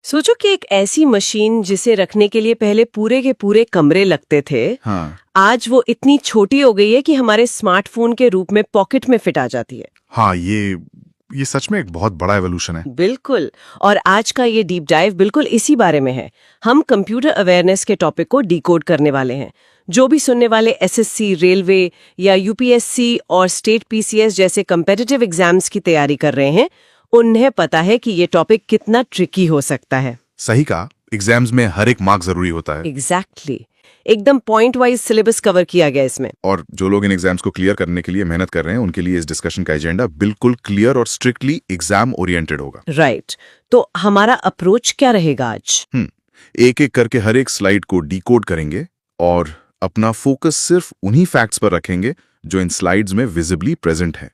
सोचो कि एक ऐसी मशीन जिसे रखने के लिए पहले पूरे के पूरे कमरे लगते थे, हाँ आज वो इतनी छोटी हो गई है कि हमारे स्मार्टफोन के रूप में पॉकेट में फिट आ जाती है। हाँ, ये सच में एक बहुत बड़ा एवोल्यूशन है। बिल्कुल। और आज का ये डीप डाइव बिल्कुल इसी बारे में है। हम कंप्यूटर अवेयरनेस के टॉपिक को डिकोड करने वाले हैं। जो भी सुनने वाले एसएससी, रेलवे या यूपीएससी और स्टेट पीसीएस जैसे कम्पिटिटिव एग्जाम्स की तैयारी कर रहे हैं, उन्हें पता है कि ये टॉपिक कितना ट्रिकी हो सकता है। सही कहा, एग्जाम्स में हर एक मार्क जरूरी होता है। एग्जैक्टली एकदम पॉइंट वाइज सिलेबस कवर किया गया इसमें। और जो लोग इन एग्जाम्स को क्लियर करने के लिए मेहनत कर रहे हैं, उनके लिए इस डिस्कशन का एजेंडा बिल्कुल क्लियर और स्ट्रिक्टली एग्जाम ओरिएंटेड होगा। राइट। तो हमारा अप्रोच क्या रहेगा आज? एक एक करके हर एक स्लाइड को डिकोड करेंगे और अपना फोकस सिर्फ उन्हीं फैक्ट्स पर रखेंगे जो इन स्लाइड्स में विजिबली प्रेजेंट है।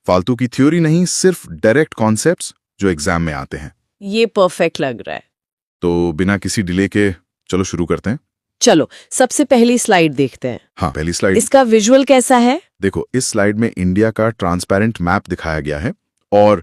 फालतू की थ्योरी नहीं, सिर्फ डायरेक्ट कॉन्सेप्ट्स जो एग्जाम में आते हैं। ये परफेक्ट लग रहा है। तो बिना किसी डिले के चलो शुरू करते हैं। चलो सबसे पहली स्लाइड देखते हैं। हाँ, पहली स्लाइड। इसका विजुअल कैसा है? देखो, इस स्लाइड में इंडिया का ट्रांसपेरेंट मैप दिखाया गया है और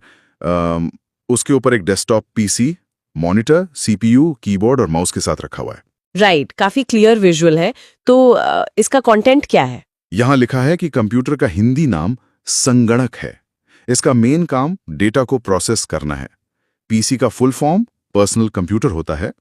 उसके ऊपर एक desktop PC, monitor, CPU, keyboard और माउस के साथ रखा हुआ है। राइट, काफी क्लियर विजुअल है। तो इसका कंटेंट क्या है? यहाँ लिखा है कि कंप्यूटर का हिंदी नाम संगणक है। इसका मेन काम डेटा को प्रोसेस करना है। पीसी का फुल फॉर्म पर्सनल कंप्यूटर होता है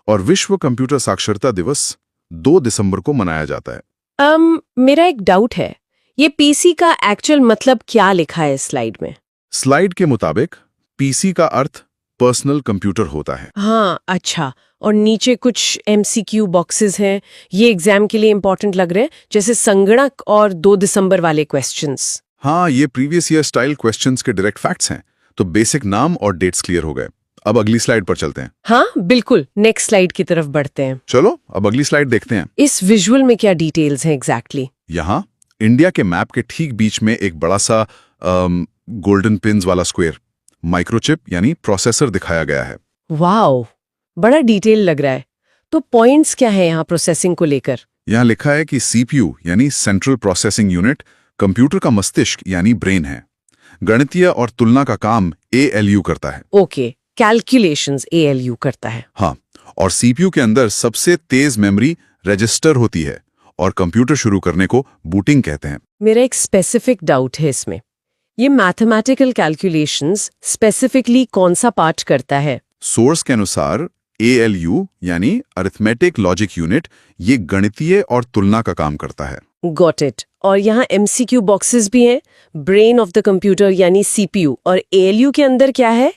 और विश्व कंप्यूटर साक्षरता दिवस 2 दिसंबर को मनाया जाता है। मेरा एक डाउट है, ये पीसी का एक्चुअल मतलब क्या लिखा है इस स्लाइड में? स्लाइड के मुताबिक पीसी का अर्थ पर्सनल कंप्यूटर होता है। हाँ, अच्छा। और नीचे कुछ एमसीक्यू बॉक्सेस हैं। ये एग्जाम के लिए इंपॉर्टेंट लग रहे हैं, जैसे संगणक और 2 दिसंबर वाले क्वेश्चंस। हाँ, ये प्रीवियस ईयर स्टाइल क्वेश्चंस के डायरेक्ट फैक्ट्स हैं। तो बेसिक नाम और डेट्स क्लियर हो गए। अब अगली स्लाइड पर चलते हैं। हाँ बिल्कुल, नेक्स्ट स्लाइड की तरफ बढ़ते हैं। चलो अब अगली स्लाइड देखते हैं। इस विजुअल में क्या डिटेल्स हैं एग्जैक्टली? यहाँ इंडिया के मैप के ठीक बीच में एक बड़ा सा गोल्डन पिन्स वाला स्क्वायर माइक्रोचिप यानी प्रोसेसर दिखाया गया है। वाओ, बड़ा डिटेल लग रहा है। तो पॉइंट्स क्या है यहाँ प्रोसेसिंग को लेकर? यहाँ लिखा है कि सीपीयू यानी सेंट्रल प्रोसेसिंग यूनिट कंप्यूटर का मस्तिष्क यानी ब्रेन है। गणितीय और तुलना का काम एएलयू करता है। ओके, कैलकुलेशंस एएलयू करता है। हाँ, और सीपीयू के अंदर सबसे तेज मेमोरी रजिस्टर होती है और कंप्यूटर शुरू करने को बूटिंग कहते हैं। मेरा एक स्पेसिफिक डाउट है इसमें, ये मैथमेटिकल कैलकुलेशंस स्पेसिफिकली कौन सा पार्ट करता है? सोर्स के अनुसार एएलयू यानी अरिथमेटिक लॉजिक यूनिट ये गणितीय और तुलना का काम करता है। Got it. और यहाँ एमसीक्यू बॉक्सेस भी हैं, ब्रेन ऑफ द कंप्यूटर यानी सीपीयू। और एएलयू के अंदर क्या है?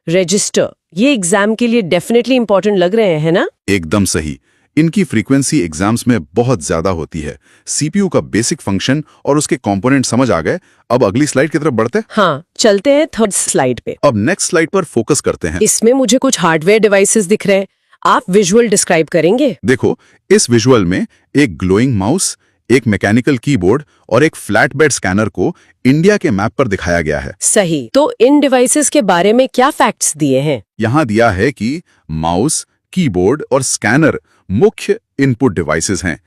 रजिस्टर। ये एग्जाम के लिए डेफिनेटली इंपॉर्टेंट लग रहे हैं, है ना? एकदम सही। इनकी फ्रीक्वेंसी एग्जाम्स में बहुत ज्यादा होती है। सीपीयू का बेसिक फंक्शन और उसके कंपोनेंट समझ आ गए। अब अगली स्लाइड की तरफ बढ़ते हैं। हाँ, चलते हैं थर्ड स्लाइड पे। अब नेक्स्ट स्लाइड पर फोकस करते हैं। इसमें मुझे कुछ हार्डवेयर डिवाइसेस दिख रहे हैं, आप विजुअल डिस्क्राइब करेंगे? देखो, इस विजुअल में एक ग्लोइंग माउस, एक मैकेनिकल कीबोर्ड और एक फ्लैट बेड स्कैनर को इंडिया के मैप पर दिखाया गया है। सही। तो इन डिवाइसेस के बारे में क्या फैक्ट्स दिए हैं? यहाँ दिया है कि माउस, कीबोर्ड और स्कैनर मुख्य इनपुट डिवाइसेस हैं।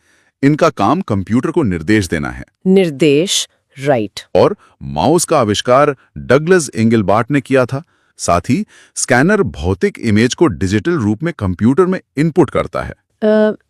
इनका काम कंप्यूटर को निर्देश देना है। निर्देश, राइट। और माउस का आविष्कार डगलस एंगलबार्ट ने किया था। साथ ही स्कैनर भौतिक इमेज को डिजिटल रूप में कंप्यूटर में इनपुट करता है।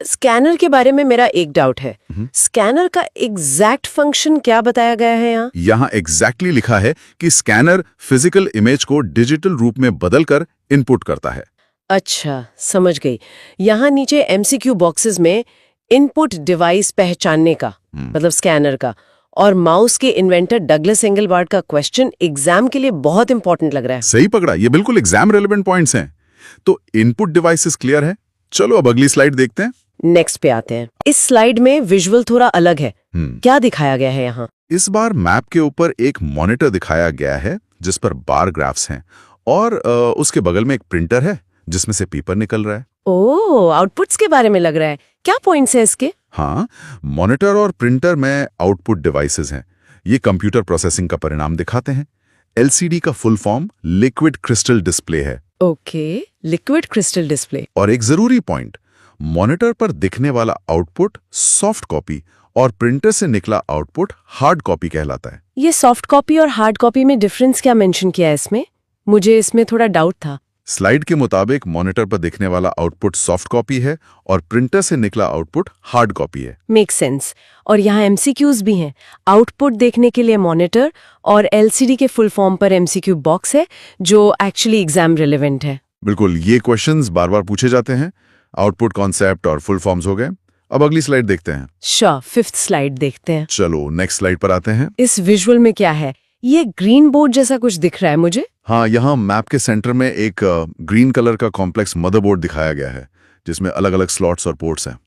स्कैनर के बारे में मेरा एक डाउट है। स्कैनर का एग्जैक्ट फंक्शन क्या बताया गया है यहाँ? यहाँ एग्जैक्टली लिखा है कि स्कैनर फिजिकल इमेज को डिजिटल रूप में बदलकर इनपुट करता है। अच्छा, समझ गई। यहाँ नीचे एमसीक्यू बॉक्सेस में इनपुट डिवाइस पहचानने का मतलब स्कैनर का और माउस के इन्वेंटर डगलस एंगलबार्ट का क्वेश्चन एग्जाम के लिए बहुत इंपॉर्टेंट लग रहा है। सही पकड़ा, ये बिल्कुल एग्जाम रेलेवेंट पॉइंट्स हैं। तो इनपुट डिवाइसेस क्लियर है। चलो अब अगली स्लाइड देखते हैं। नेक्स्ट पे आते हैं। इस स्लाइड में विजुअल थोड़ा अलग है। क्या दिखाया गया है यहाँ? इस बार मैप के ऊपर एक मॉनिटर दिखाया गया है जिस पर बार ग्राफ्स हैं और उसके बगल में एक प्रिंटर है जिसमें से पेपर निकल रहा है। ओह, आउटपुट्स के बारे में लग रहा है। क्या पॉइंट्स है इसके? हाँ, मॉनिटर और प्रिंटर में आउटपुट डिवाइसेस हैं। ये कंप्यूटर प्रोसेसिंग का परिणाम दिखाते हैं। एलसीडी का full form liquid crystal display है। Okay, liquid crystal display. और एक जरूरी पॉइंट, मॉनिटर पर दिखने वाला आउटपुट सॉफ्ट कॉपी और प्रिंटर से निकला आउटपुट हार्ड कॉपी कहलाता है। ये सॉफ्ट कॉपी और हार्ड कॉपी में डिफरेंस क्या मेंशन किया है इसमें? मुझे इसमें थोड़ा डाउट था। स्लाइड के मुताबिक मॉनिटर पर दिखने वाला आउटपुट सॉफ्ट कॉपी है और प्रिंटर से निकला आउटपुट हार्ड कॉपी है। Make sense. और यहाँ एमसीक्यूज भी हैं। आउटपुट देखने के लिए मॉनिटर और एलसीडी के फुल फॉर्म पर एमसीक्यू बॉक्स है जो एक्चुअली एग्जाम रिलेवेंट है। बिल्कुल, ये क्वेश्चंस बार बार पूछे जाते हैं। आउटपुट कॉन्सेप्ट और फुल फॉर्म्स हो गए। अब अगली स्लाइड देखते हैं। श्योर, 5th स्लाइड देखते हैं। चलो नेक्स्ट स्लाइड पर आते हैं। इस विजुअल में क्या है? ये ग्रीन बोर्ड जैसा कुछ दिख रहा है मुझे। हाँ, यहाँ मैप के सेंटर में एक ग्रीन कलर का कॉम्प्लेक्स मदरबोर्ड दिखाया गया है जिसमें अलग अलग स्लॉट्स और पोर्ट्स हैं।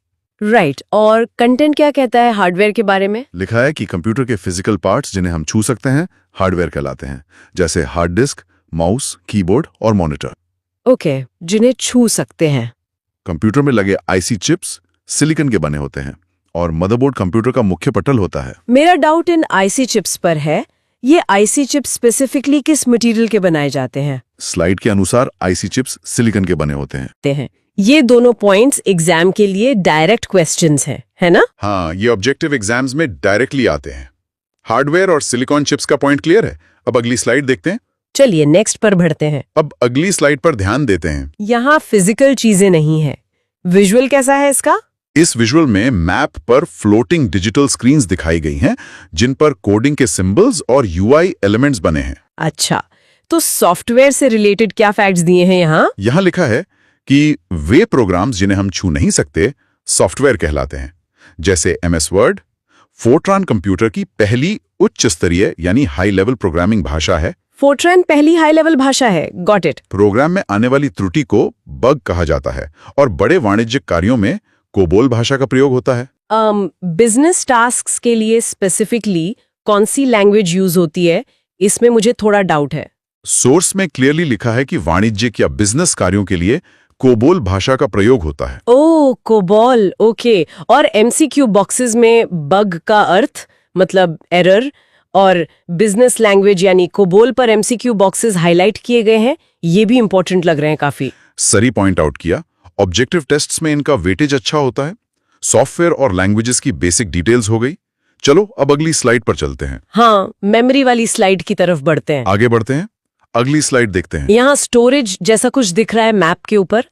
राइट। और कंटेंट क्या कहता है हार्डवेयर के बारे में? लिखा है कि कंप्यूटर के फिजिकल पार्ट्स जिन्हें हम छू सकते हैं हार्डवेयर कहलाते हैं, जैसे हार्ड डिस्क, माउस, कीबोर्ड और मॉनिटर। ओके, जिन्हें छू सकते हैं। कंप्यूटर में लगे आईसी चिप्स सिलिकॉन के बने होते हैं और मदरबोर्ड कंप्यूटर का मुख्य पटल होता है। मेरा डाउट इन आईसी चिप्स पर है। ये आईसी चिप्स स्पेसिफिकली किस मटेरियल के बनाए जाते हैं? स्लाइड के अनुसार आईसी चिप्स सिलिकॉन के बने होते हैं। ये दोनों पॉइंट्स एग्जाम के लिए डायरेक्ट क्वेश्चंस हैं, है ना? हाँ, ये ऑब्जेक्टिव एग्जाम्स में डायरेक्टली आते हैं। हार्डवेयर और सिलिकॉन चिप्स का पॉइंट क्लियर है। अब अगली स्लाइड देखते हैं। चलिए नेक्स्ट पर बढ़ते हैं। अब अगली स्लाइड पर ध्यान देते हैं। यहाँ फिजिकल चीजें नहीं है। विजुअल कैसा है इसका? इस विजुअल में मैप पर फ्लोटिंग डिजिटल स्क्रीन्स दिखाई गई हैं जिन पर कोडिंग के सिंबल्स और यूआई एलिमेंट्स बने हैं। अच्छा, तो सॉफ्टवेयर से रिलेटेड क्या फैक्ट्स दिए हैं यहाँ? यहाँ लिखा है कि वे प्रोग्राम्स जिन्हें हम छू नहीं सकते सॉफ्टवेयर कहलाते हैं, जैसे MS वर्ड। फोर्ट्रान कंप्यूटर की पहली उच्च स्तरीय यानी हाई लेवल प्रोग्रामिंग भाषा है। फोर्ट्रान पहली हाई लेवल भाषा है। Got it. प्रोग्राम में आने वाली त्रुटि को बग कहा जाता है और बड़े वाणिज्यिक कार्यों में कोबोल भाषा का प्रयोग होता है। बिजनेस टास्क्स के लिए स्पेसिफिकली कौन सी लैंग्वेज यूज होती है, इसमें मुझे थोड़ा डाउट है। सोर्स में क्लियरली लिखा है कि वाणिज्यिक या बिजनेस कार्यों के लिए कोबोल भाषा का प्रयोग होता है। ओह, कोबोल, ओके। और एमसीक्यू बॉक्सेस में बग का अर्थ मतलब एरर और बिजनेस लैंग्वेज यानी कोबोल पर एमसीक्यू बॉक्सेस हाईलाइट किए गए हैं, ये भी इंपॉर्टेंट लग रहे हैं काफी। सरी पॉइंट आउट किया। ऑब्जेक्टिव टेस्ट्स में इनका वेटेज अच्छा होता है। सॉफ्टवेयर और लैंग्वेजेस की बेसिक डिटेल्स हो गई। चलो अब अगली स्लाइड पर चलते हैं। हाँ, मेमोरी वाली स्लाइड की तरफ बढ़ते हैं। आगे बढ़ते हैं, अगली स्लाइड देखते हैं। यहाँ स्टोरेज जैसा कुछ दिख रहा है मैप के ऊपर,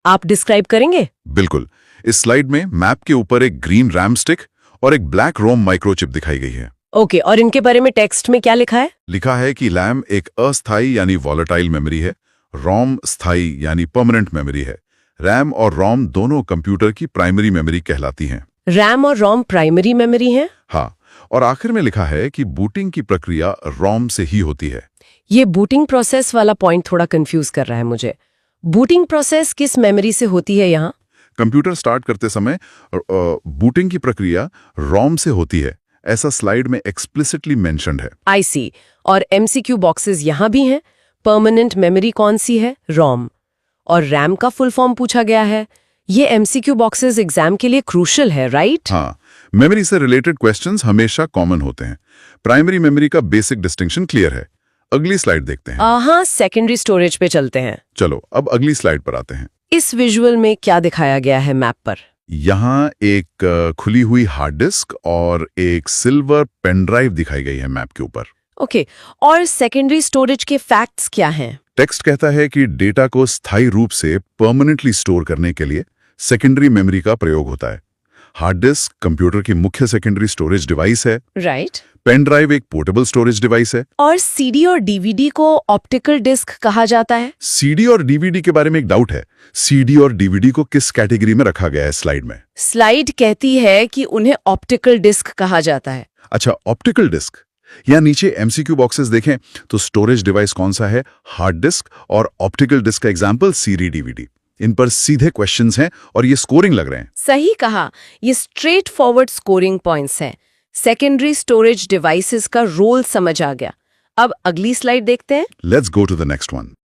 आप डिस्क्राइब करेंगे? बिल्कुल, इस स्लाइड में मैप के ऊपर एक ग्रीन रैम स्टिक और एक ब्लैक रोम माइक्रोचिप दिखाई गई है। ओके, और इनके बारे में टेक्स्ट में क्या लिखा है? लिखा है कि लैम एक अस्थायी यानी वॉलेटाइल मेमोरी है, रोम स्थायी यानी परमानेंट मेमोरी है। रैम और रोम दोनों कंप्यूटर की प्राइमरी मेमोरी कहलाती हैं। रैम और रोम प्राइमरी मेमोरी है? हाँ, और आखिर में लिखा है कि बूटिंग की प्रक्रिया रोम से ही होती है। ये बूटिंग प्रोसेस वाला पॉइंट थोड़ा कंफ्यूज कर रहा है मुझे। बूटिंग प्रोसेस किस मेमोरी से होती है यहाँ? कंप्यूटर स्टार्ट करते समय बूटिंग की प्रक्रिया रोम से होती है, ऐसा स्लाइड में एक्सप्लिसिटली मेंशन्ड है। आई सी। और एमसीक्यू बॉक्सेस यहाँ भी हैं। परमानेंट मेमोरी कौन सी है? रोम। और रैम का फुल फॉर्म पूछा गया है। ये एमसीक्यू बॉक्सेस एग्जाम के लिए क्रूशियल है, राइट? हाँ, मेमोरी से रिलेटेड क्वेश्चंस हमेशा कॉमन होते हैं। प्राइमरी मेमोरी का बेसिक डिस्टिंक्शन क्लियर है। अगली स्लाइड देखते हैं। हाँ, सेकेंडरी स्टोरेज पे चलते हैं। चलो अब अगली स्लाइड पर आते हैं। इस विजुअल में क्या दिखाया गया है मैप पर? यहाँ एक खुली हुई हार्ड डिस्क और एक सिल्वर पेन ड्राइव दिखाई गई है मैप के ऊपर। ओके, और सेकेंडरी स्टोरेज के फैक्ट्स क्या हैं? टेक्स्ट कहता है कि डेटा को स्थायी रूप से परमानेंटली स्टोर करने के लिए सेकेंडरी मेमोरी का प्रयोग होता है। हार्ड डिस्क कंप्यूटर की मुख्य सेकेंडरी स्टोरेज डिवाइस है। राइट। पेन ड्राइव एक पोर्टेबल स्टोरेज डिवाइस है। और सीडी और डीवीडी को ऑप्टिकल डिस्क कहा जाता है। सीडी और डीवीडी के बारे में एक डाउट है। सीडी और डीवीडी को किस कैटेगरी में रखा गया है स्लाइड में? स्लाइड कहती है कि उन्हें ऑप्टिकल डिस्क कहा जाता है। अच्छा, ऑप्टिकल डिस्क। या नीचे एमसीक्यू बॉक्सेस देखें तो स्टोरेज डिवाइस कौन सा है? हार्ड डिस्क और ऑप्टिकल डिस्क का एग्जांपल सीडी डीवीडी। इन पर सीधे क्वेश्चंस हैं और ये स्कोरिंग लग रहे हैं। सही कहा, ये स्ट्रेट फॉरवर्ड स्कोरिंग पॉइंट्स हैं। सेकेंडरी स्टोरेज डिवाइसेस का रोल समझ आ गया। अब अगली स्लाइड देखते हैं। Let's go to the next one.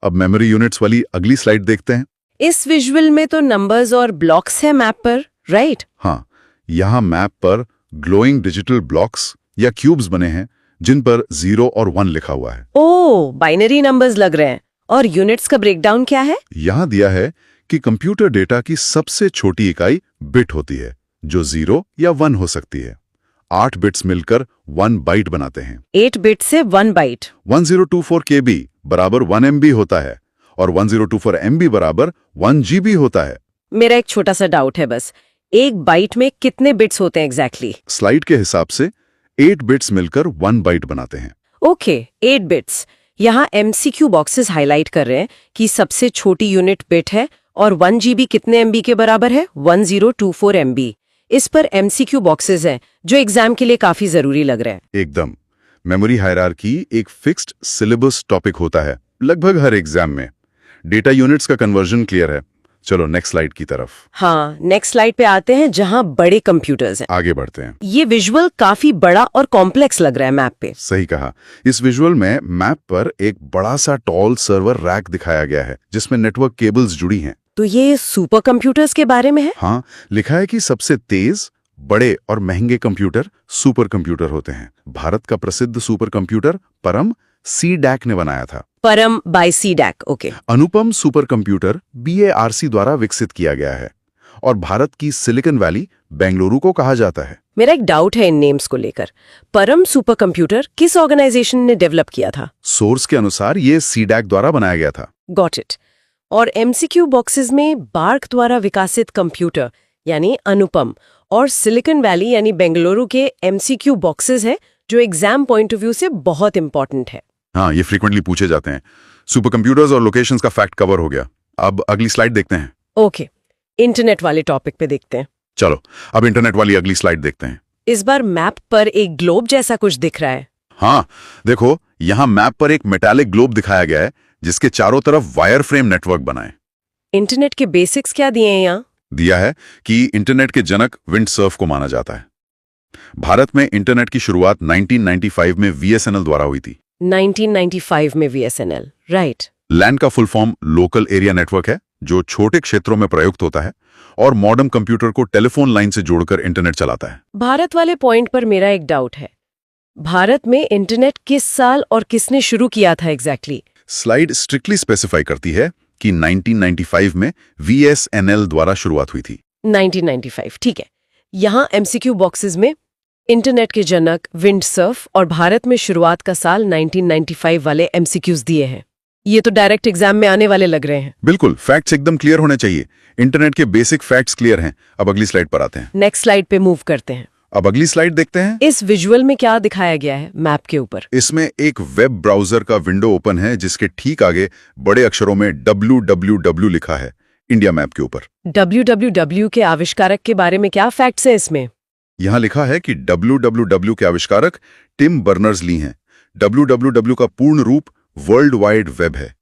अब मेमोरी यूनिट्स वाली अगली स्लाइड देखते हैं। इस विजुअल में तो नंबर्स और ब्लॉक्स है मैप पर, राइट? हाँ, यहाँ मैप पर ग्लोइंग डिजिटल ब्लॉक्स या क्यूब्स बने हैं जिन पर 0 और 1 लिखा हुआ है। ओह, बाइनरी नंबर्स लग रहे हैं। और यूनिट्स का ब्रेकडाउन क्या है? यहाँ दिया है कि कंप्यूटर डेटा की सबसे छोटी इकाई बिट होती है जो 0 या 1 हो सकती है। 8 बिट्स मिलकर 1 बाइट बनाते हैं। 8 बिट से 1 बाइट। 1024 KB बराबर 1 MB होता है और 1024 MB बराबर 1 GB होता है। मेरा एक छोटा सा डाउट है बस, एक बाइट में कितने बिट्स होते हैं एग्जैक्टली? स्लाइड के हिसाब से 8 बिट्स मिलकर 1 बाइट बनाते हैं। Okay, 8 bits. यहाँ MCQ बॉक्सेस हाईलाइट कर रहे हैं कि सबसे छोटी यूनिट बिट है और 1 GB कितने MB के बराबर है? 1024 MB। इस पर MCQ बॉक्सेस हैं जो एग्जाम के लिए काफी जरूरी लग रहे हैं। एकदम। मेमोरी हायरार्की एक फिक्स्ड सिलेबस टॉपिक होता है लगभग हर एग्जाम में। डेटा यूनिट्स का कन्वर्जन क्लियर है। चलो नेक्स्ट स्लाइड की तरफ। हाँ, नेक्स्ट स्लाइड पे आते हैं जहाँ बड़े कंप्यूटर्स हैं। आगे बढ़ते हैं। ये विजुअल काफी बड़ा और कॉम्प्लेक्स लग रहा है मैप पे। सही कहा। इस विजुअल में मैप पर एक बड़ा सा टॉल सर्वर रैक दिखाया गया है जिसमें नेटवर्क केबल्स जुड़ी हैं। तो ये सुपर कंप्यूटर्स के बारे में है? हाँ, लिखा है कि सबसे तेज, बड़े और महंगे कंप्यूटर सुपर कंप्यूटर होते हैं। भारत का प्रसिद्ध सुपर कंप्यूटर परम CDAC ने बनाया था। परम बाय CDAC, ओके। अनुपम सुपर कंप्यूटर BARC द्वारा विकसित किया गया है और भारत की सिलिकॉन वैली बेंगलुरु को कहा जाता है। मेरा एक डाउट है इन नेम्स को लेकर। परम सुपर कंप्यूटर किस ऑर्गेनाइजेशन ने डेवलप किया था? सोर्स के अनुसार ये CDAC द्वारा बनाया गया था। Got it. और MCQ बॉक्सेस में बार्क द्वारा विकसित कंप्यूटर यानी अनुपम और सिलिकॉन वैली यानी बेंगलुरु के MCQ बॉक्सेस हैं जो एग्जाम पॉइंट ऑफ व्यू से बहुत इंपॉर्टेंट है। हाँ, ये फ्रीक्वेंटली पूछे जाते हैं। सुपर कंप्यूटर्स और लोकेशंस का फैक्ट कवर हो गया। अब अगली स्लाइड देखते हैं। ओके, इंटरनेट वाले टॉपिक पे देखते हैं। चलो अब इंटरनेट वाली अगली स्लाइड देखते हैं। इस बार मैप पर एक ग्लोब जैसा कुछ दिख रहा है। हाँ, देखो यहाँ मैप पर एक मेटालिक ग्लोब दिखाया गया है जिसके चारों तरफ वायर फ्रेम नेटवर्क बना है। इंटरनेट के बेसिक्स क्या दिए हैं यहाँ? दिया है कि इंटरनेट के जनक विंडसर्फ को माना जाता है। भारत में इंटरनेट की शुरुआत 1995 में VSNL द्वारा हुई थी। 1995 में VSNL, राइट। लैन का full form local area network है जो छोटे क्षेत्रों में प्रयुक्त होता है और मॉडर्न कंप्यूटर को टेलीफोन लाइन से जोड़कर इंटरनेट चलाता है। भारत वाले पॉइंट पर मेरा एक डाउट है। भारत में इंटरनेट किस साल और किसने शुरू किया था एग्जैक्टली? स्लाइड स्ट्रिक्टली स्पेसिफाई करती है कि 1995 में VSNL द्वारा शुरुआत हुई थी। 1995, ठीक है। यहाँ MCQ बॉक्सेस में इंटरनेट के जनक विंडसर्फ और भारत में शुरुआत का साल 1995 वाले MCQs दिए हैं। ये तो डायरेक्ट एग्जाम में आने वाले लग रहे हैं। बिल्कुल, फैक्ट्स एकदम क्लियर होने चाहिए। इंटरनेट के बेसिक फैक्ट्स क्लियर हैं। अब अगली स्लाइड पर आते हैं। नेक्स्ट स्लाइड पे मूव करते हैं। अब अगली स्लाइड देखते हैं। इस विजुअल में क्या दिखाया गया है मैप के ऊपर? इसमें एक वेब ब्राउजर का विंडो ओपन है जिसके ठीक आगे बड़े अक्षरों में www लिखा है इंडिया मैप के ऊपर। www के आविष्कारक के बारे में क्या फैक्ट्स है इसमें? यहाँ लिखा है कि www के आविष्कारक टिम बर्नर्स-ली हैं। www का पूर्ण रूप वर्ल्ड वाइड वेब है।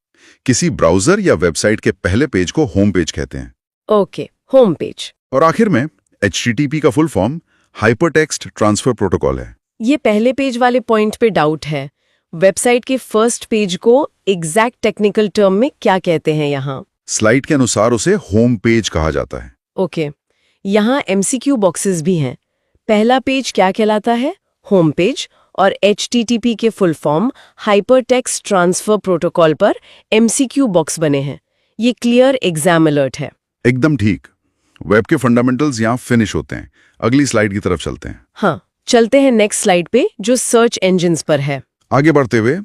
किसी ब्राउजर या वेबसाइट के पहले पेज को होम पेज कहते हैं। Okay, home page. और आखिर में HTTP का full form hypertext transfer protocol है। ये पहले पेज वाले पॉइंट पे डाउट है। वेबसाइट के फर्स्ट पेज को एग्जैक्ट टेक्निकल टर्म में क्या कहते हैं यहाँ? स्लाइड के अनुसार उसे होम पेज कहा जाता है। ओके, यहाँ MCQ बॉक्सेस भी हैं। पहला पेज क्या कहलाता है? Home page. और HTTP के full form hypertext transfer protocol पर MCQ बॉक्स बने हैं। ये क्लियर एग्जाम अलर्ट है। एकदम ठीक। वेब के फंडामेंटल्स यहाँ फिनिश होते हैं। अगली स्लाइड की तरफ चलते हैं। हाँ, चलते हैं नेक्स्ट स्लाइड पे जो सर्च इंजन्स पर है। आगे बढ़ते हुए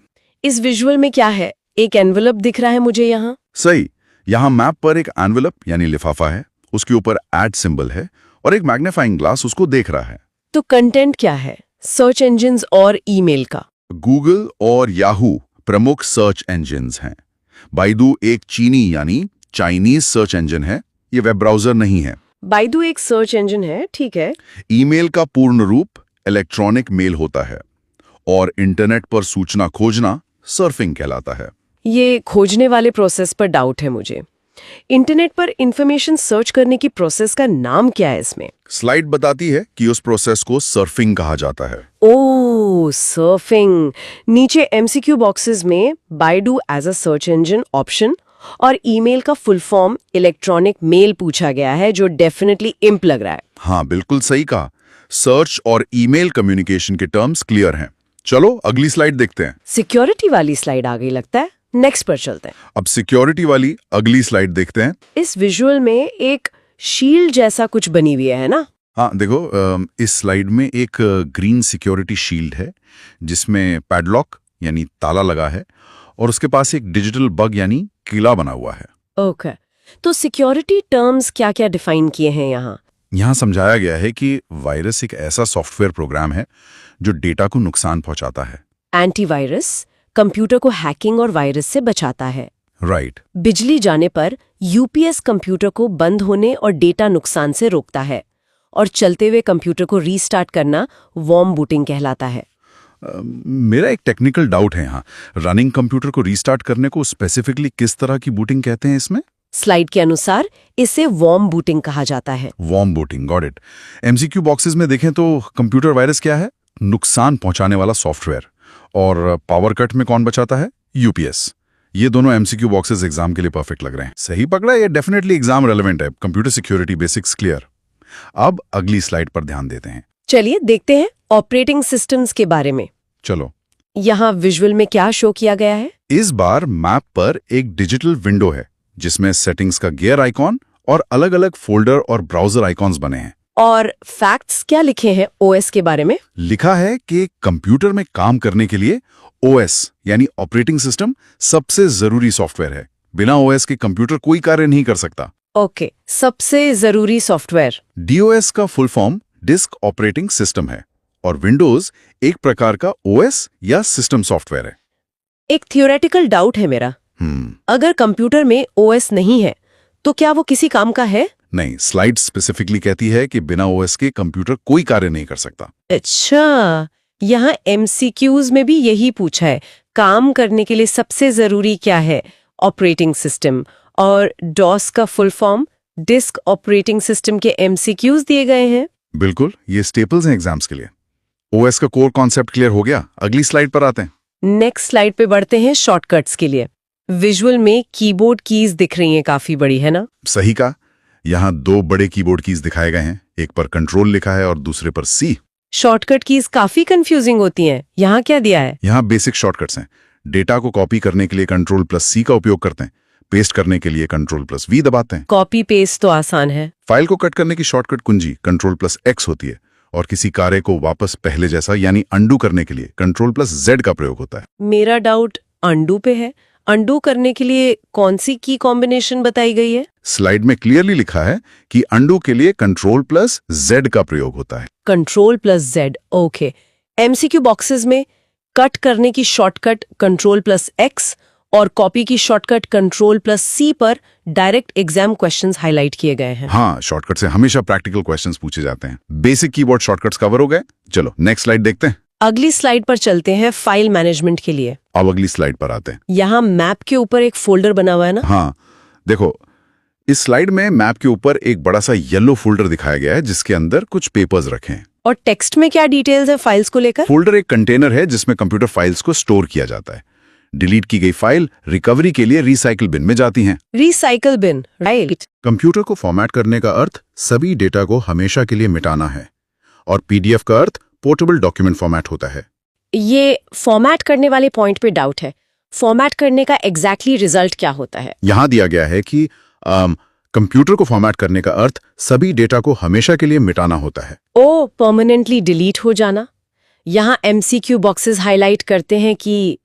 इस विजुअल में क्या है? एक एनवेलप दिख रहा है मुझे यहाँ। सही, यहाँ मैप पर एक एनवेलप यानी लिफाफा है, उसके ऊपर ऐड सिंबल है और एक मैग्नीफाइंग ग्लास उसको देख रहा है। तो कंटेंट क्या है? सर्च इंजन्स और ईमेल का। गूगल और याहू प्रमुख सर्च इंजन्स हैं। बाइडू एक चीनी यानी चाइनीज सर्च इंजन है, ये वेब ब्राउजर नहीं है। बाइडू एक सर्च इंजन है, ठीक है। ईमेल का पूर्ण रूप इलेक्ट्रॉनिक मेल होता है और इंटरनेट पर सूचना खोजना सर्फिंग कहलाता है। ये खोजने वाले प्रोसेस पर डाउट है मुझे। इंटरनेट पर इंफॉर्मेशन सर्च करने की प्रोसेस का नाम क्या है इसमें? स्लाइड बताती है कि उस प्रोसेस को सर्फिंग कहा जाता है। Oh, surfing. नीचे MCQ बॉक्सेस में Baidu as a search engine option और ईमेल का फुल फॉर्म इलेक्ट्रॉनिक मेल पूछा गया है जो डेफिनेटली इम्प लग रहा है। हाँ, बिल्कुल सही कहा। सर्च और ईमेल कम्युनिकेशन के टर्म्स क्लियर हैं। चलो अगली स्लाइड देखते हैं। सिक्योरिटी वाली स्लाइड आ गई लगता है। नेक्स्ट पर चलते हैं। अब सिक्योरिटी वाली अगली स्लाइड देखते हैं। इस विजुअल में एक शील्ड जैसा कुछ बनी हुई है ना? हाँ देखो, इस स्लाइड में एक ग्रीन सिक्योरिटी शील्ड है जिसमें पैडलॉक यानी ताला लगा है और उसके पास एक डिजिटल बग यानी कीला बना हुआ है। ओके, तो सिक्योरिटी टर्म्स क्या-क्या डिफाइन किए हैं यहाँ? यहाँ समझाया गया है कि वायरस एक ऐसा सॉफ्टवेयर प्रोग्राम है जो डेटा को नुकसान पहुंचाता है। एंटीवायरस कंप्यूटर को हैकिंग और वायरस से बचाता है। राइट। बिजली जाने पर यूपीएस कंप्यूटर को बंद होने और डेटा नुकसान से रोकता है, और चलते हुए कंप्यूटर को रीस्टार्ट करना वार्म बूटिंग कहलाता है। मेरा एक टेक्निकल डाउट है यहाँ, रनिंग कंप्यूटर को रीस्टार्ट करने को स्पेसिफिकली किस तरह की बूटिंग कहते हैं इसमें? स्लाइड के अनुसार इसे वार्म बूटिंग कहा जाता है। Warm booting, got it. MCQ boxes में देखें तो कंप्यूटर वायरस क्या है? नुकसान पहुंचाने वाला सॉफ्टवेयर। और पावर कट में कौन बचाता है? यूपीएस। ये दोनों एमसीक्यू बॉक्सेस एग्जाम के लिए परफेक्ट लग रहे हैं। सही पकड़ा, ये डेफिनेटली एग्जाम रेलेवेंट है। Computer security basics clear. अब अगली स्लाइड पर ध्यान देते हैं। चलिए देखते हैं ऑपरेटिंग सिस्टम्स के बारे में। चलो। यहाँ विजुअल में क्या शो किया गया है? इस बार मैप पर एक डिजिटल विंडो है जिसमें सेटिंग्स का गियर आइकॉन और अलग-अलग फोल्डर और ब्राउजर आइकॉन्स बने हैं। और फैक्ट्स क्या लिखे हैं ओएस के बारे में? लिखा है कि कंप्यूटर में काम करने के लिए ओएस यानी ऑपरेटिंग सिस्टम सबसे जरूरी सॉफ्टवेयर है। बिना ओएस के कंप्यूटर कोई कार्य नहीं कर सकता। ओके, सबसे जरूरी सॉफ्टवेयर। डीओएस का full form disk operating system है और विंडोज एक प्रकार का ओएस या सिस्टम सॉफ्टवेयर है। एक थियोरेटिकल डाउट है मेरा। अगर कंप्यूटर में ओएस नहीं है तो क्या वो किसी काम का है? नहीं, स्लाइड स्पेसिफिकली कहती है कि बिना ओएस के कंप्यूटर कोई कार्य नहीं कर सकता। अच्छा, यहाँ एमसीक्यूज में भी यही पूछा है, काम करने के लिए सबसे जरूरी क्या है? Operating system. और डॉस का full form disk operating system के एमसीक्यूज दिए गए हैं। बिल्कुल, ये स्टेपल्स हैं एग्जाम्स के लिए। ओएस का कोर कॉन्सेप्ट क्लियर हो गया। अगली स्लाइड पर आते हैं। नेक्स्ट स्लाइड पे बढ़ते हैं शॉर्टकट्स के लिए। विजुअल में कीबोर्ड कीज दिख रही हैं, काफी बड़ी है ना? सही कहा। यहाँ दो बड़े कीबोर्ड कीज दिखाए गए हैं, एक पर कंट्रोल लिखा है और दूसरे पर सी। शॉर्टकट कीज काफी कंफ्यूजिंग होती हैं। यहाँ क्या दिया है? यहाँ बेसिक शॉर्टकट्स हैं। डेटा को कॉपी करने के लिए कंट्रोल प्लस सी का उपयोग करते हैं। पेस्ट करने के लिए कंट्रोल प्लस वी दबाते हैं। कॉपी पेस्ट तो आसान है। फाइल को कट करने की शॉर्टकट कुंजी कंट्रोल प्लस एक्स होती है और किसी कार्य को वापस पहले जैसा यानी अंडू करने के लिए कंट्रोल प्लस जेड का प्रयोग होता है। मेरा डाउट अंडू पे है। अंडू करने के लिए कौन सी की कॉम्बिनेशन बताई गई है? स्लाइड में क्लियरली लिखा है कि अंडू के लिए कंट्रोल प्लस जेड का प्रयोग होता है। Control plus Z, okay. MCQ boxes में कट करने की शॉर्टकट कंट्रोल प्लस एक्स और कॉपी की शॉर्टकट कंट्रोल प्लस सी पर डायरेक्ट एग्जाम क्वेश्चंस हाईलाइट किए गए हैं। हाँ, शॉर्टकट से हमेशा प्रैक्टिकल क्वेश्चंस पूछे जाते हैं। बेसिक कीबोर्ड शॉर्टकट्स कवर हो गए। चलो नेक्स्ट स्लाइड देखते हैं। अगली स्लाइड पर चलते हैं फाइल मैनेजमेंट के लिए। अब अगली स्लाइड पर आते हैं। यहाँ मैप के ऊपर एक फोल्डर बना हुआ है ना? हाँ, देखो इस स्लाइड में मैप के ऊपर एक बड़ा सा येलो फोल्डर दिखाया गया है जिसके अंदर कुछ पेपर्स रखे हैं। और टेक्स्ट में क्या डिटेल्स है फाइल्स को लेकर? फोल्डर एक कंटेनर है जिसमें कंप्यूटर फाइल्स को स्टोर किया जाता है। डिलीट की गई फाइल रिकवरी के लिए रिसाइकिल बिन में जाती हैं। Recycle bin, right. कंप्यूटर को फॉर्मेट करने का अर्थ सभी डेटा को हमेशा के लिए मिटाना है और पीडीएफ का अर्थ पोर्टेबल डॉक्यूमेंट फॉर्मेट होता है। ये फॉर्मेट करने वाले पॉइंट पे डाउट है। फॉर्मेट करने का एग्जैक्टली रिजल्ट क्या होता है? यहाँ दिया गया है कि कंप्यूटर को फॉर्मेट करने का अर्थ सभी डेटा को हमेशा के लिए मिटाना होता है। ओ, परमानेंटली डिलीट हो जाना। यहाँ एमसीक्यू बॉक्सेस हाईलाइट करते हैं कि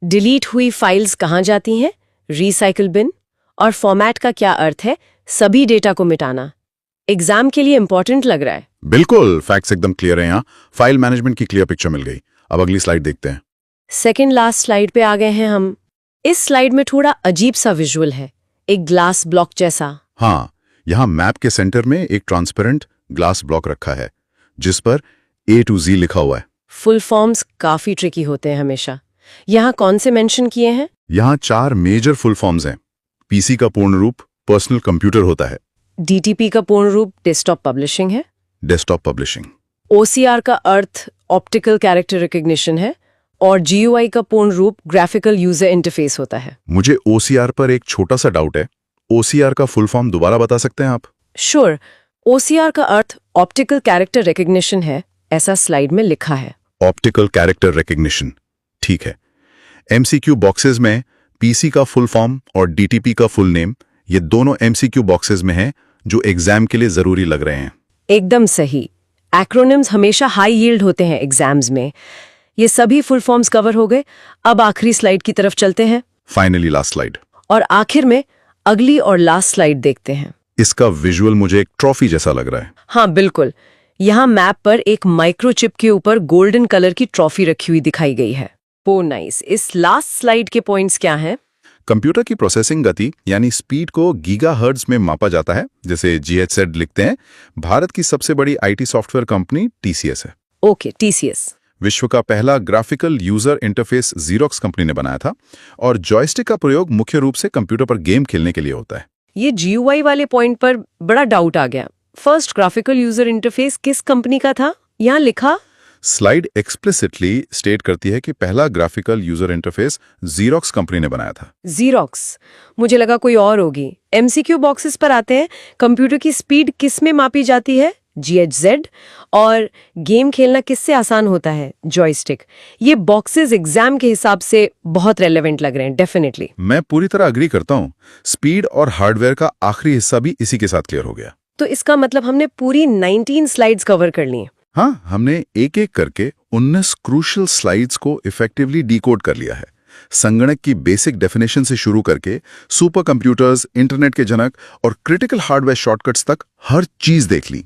डिलीट हुई फाइल्स कहाँ जाती हैं? Recycle bin. और फॉर्मेट का क्या अर्थ है? सभी डेटा को मिटाना। एग्जाम के लिए इंपॉर्टेंट लग रहा है। बिल्कुल, फैक्ट्स एकदम क्लियर है। यहाँ फाइल मैनेजमेंट की क्लियर पिक्चर मिल गई। अब अगली स्लाइड देखते हैं। सेकेंड लास्ट स्लाइड पे आ गए हैं हम। इस स्लाइड में थोड़ा अजीब सा विजुअल है, एक ग्लास ब्लॉक जैसा। हाँ, यहाँ मैप के सेंटर में एक ट्रांसपेरेंट ग्लास ब्लॉक रखा है जिस पर A to Z लिखा हुआ है। फुल फॉर्म्स काफी ट्रिकी होते हैं हमेशा। यहाँ कौन से मेंशन किए हैं? यहाँ 4 मेजर फुल फॉर्म्स हैं। पीसी का पूर्ण रूप पर्सनल कंप्यूटर होता है। डीटीपी का पूर्ण रूप डेस्कटॉप पब्लिशिंग है। Desktop publishing. ओसीआर का अर्थ ऑप्टिकल कैरेक्टर रिकग्निशन है। और जीयूआई का पूर्ण रूप ग्राफिकल यूजर इंटरफेस होता है। मुझे ओसीआर पर एक छोटा सा डाउट है। ओसीआर का फुल फॉर्म दोबारा बता सकते हैं आप? श्योर। ओसीआर का अर्थ ऑप्टिकल कैरेक्टर रिकग्निशन है, ऐसा स्लाइड में लिखा है। ऑप्टिकल कैरेक्टर रिकग्निशन, ठीक है। एमसीक्यू बॉक्सेस में पीसी का फुल फॉर्म और डीटीपी का फुल नेम, ये दोनों एमसीक्यू बॉक्सेस में हैं जो एग्जाम के लिए जरूरी लग रहे हैं। एकदम सही। एक्रोनिम्स हमेशा हाई यील्ड होते हैं एग्जाम्स में। ये सभी फुल फॉर्म्स कवर हो गए। अब आखिरी स्लाइड की तरफ चलते हैं फाइनली लास्ट स्लाइड। और आखिर में अगली और लास्ट स्लाइड देखते हैं। इसका विजुअल मुझे एक ट्रॉफी जैसा लग रहा है। हाँ बिल्कुल, यहाँ मैप पर एक माइक्रोचिप के ऊपर गोल्डन कलर की ट्रॉफी रखी हुई दिखाई गई है। ओ नाइस। इस लास्ट स्लाइड के पॉइंट्स क्या हैं? कंप्यूटर की प्रोसेसिंग गति यानी स्पीड को गीगाहर्ट्ज में मापा जाता है, जैसे GHz लिखते हैं। भारत की सबसे बड़ी IT सॉफ्टवेयर कंपनी TCS है। Okay, TCS। विश्व का पहला graphical user interface Xerox company ने बनाया था और जॉयस्टिक का प्रयोग मुख्य रूप से कंप्यूटर पर गेम खेलने के लिए होता है। ये GUI वाले पॉइंट पर बड़ा डाउट आ गया। फर्स्ट ग्राफिकल यूजर इंटरफेस किस कंपनी का था? यहाँ लिखा स्लाइड एक्सप्लिसिटली स्टेट करती है कि पहला graphical user interface Xerox company ने बनाया था। Xerox। मुझे लगा कोई और होगी। MCQ बॉक्सेस पर आते हैं। कंप्यूटर की स्पीड किस में मापी जाती है? GHz। और गेम खेलना किससे आसान होता है? जॉयस्टिक। ये बॉक्सेस एग्जाम के हिसाब से बहुत रेलेवेंट लग रहे हैं। डेफिनेटली मैं पूरी तरह अग्री करता हूँ। स्पीड और हार्डवेयर का आखिरी हिस्सा भी इसी के साथ क्लियर हो गया। तो इसका मतलब हमने पूरी 19 स्लाइड्स कवर कर ली हैं। हाँ, हमने एक एक करके 19 क्रूशियल स्लाइड्स को इफेक्टिवली डिकोड कर लिया है। संगणक की बेसिक डेफिनेशन से शुरू करके सुपर कंप्यूटर्स, इंटरनेट के जनक और क्रिटिकल हार्डवेयर शॉर्टकट्स तक हर चीज देख ली।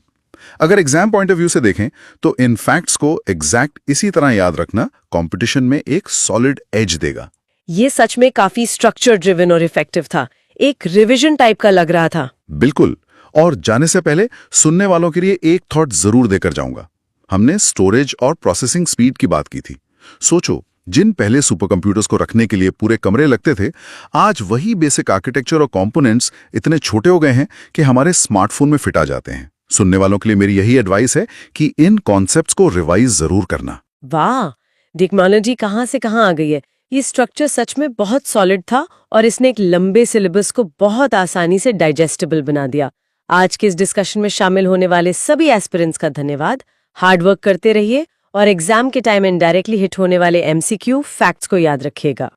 अगर एग्जाम पॉइंट ऑफ व्यू से देखें तो इन फैक्ट्स को एग्जैक्ट इसी तरह याद रखना कंपटीशन में एक सॉलिड एज देगा। ये सच में काफी स्ट्रक्चर ड्रिवन और इफेक्टिव था। एक रिवीजन टाइप का लग रहा था। बिल्कुल। और जाने से पहले सुनने वालों के लिए एक थॉट जरूर देकर जाऊंगा। हमने स्टोरेज और प्रोसेसिंग स्पीड की बात की थी। सोचो, जिन पहले सुपर कंप्यूटर्स को रखने के लिए पूरे कमरे लगते थे, आज वही बेसिक आर्किटेक्चर और कंपोनेंट्स इतने छोटे हो गए हैं कि हमारे स्मार्टफोन में फिट आ जाते हैं। सुनने वालों के लिए मेरी यही एडवाइस है कि इन कॉन्सेप्ट्स को रिवाइज जरूर करना। वाह, टेक्नोलॉजी कहाँ से कहाँ आ गई है। ये स्ट्रक्चर सच में बहुत सॉलिड था और इसने एक लंबे सिलेबस को बहुत आसानी से डाइजेस्टेबल बना दिया। आज के इस डिस्कशन में शामिल होने वाले सभी एस्पिरेंट्स का धन्यवाद। हार्डवर्क करते रहिए और एग्जाम के टाइम इनडायरेक्टली हिट होने वाले MCQ फैक्ट्स को याद रखिएगा।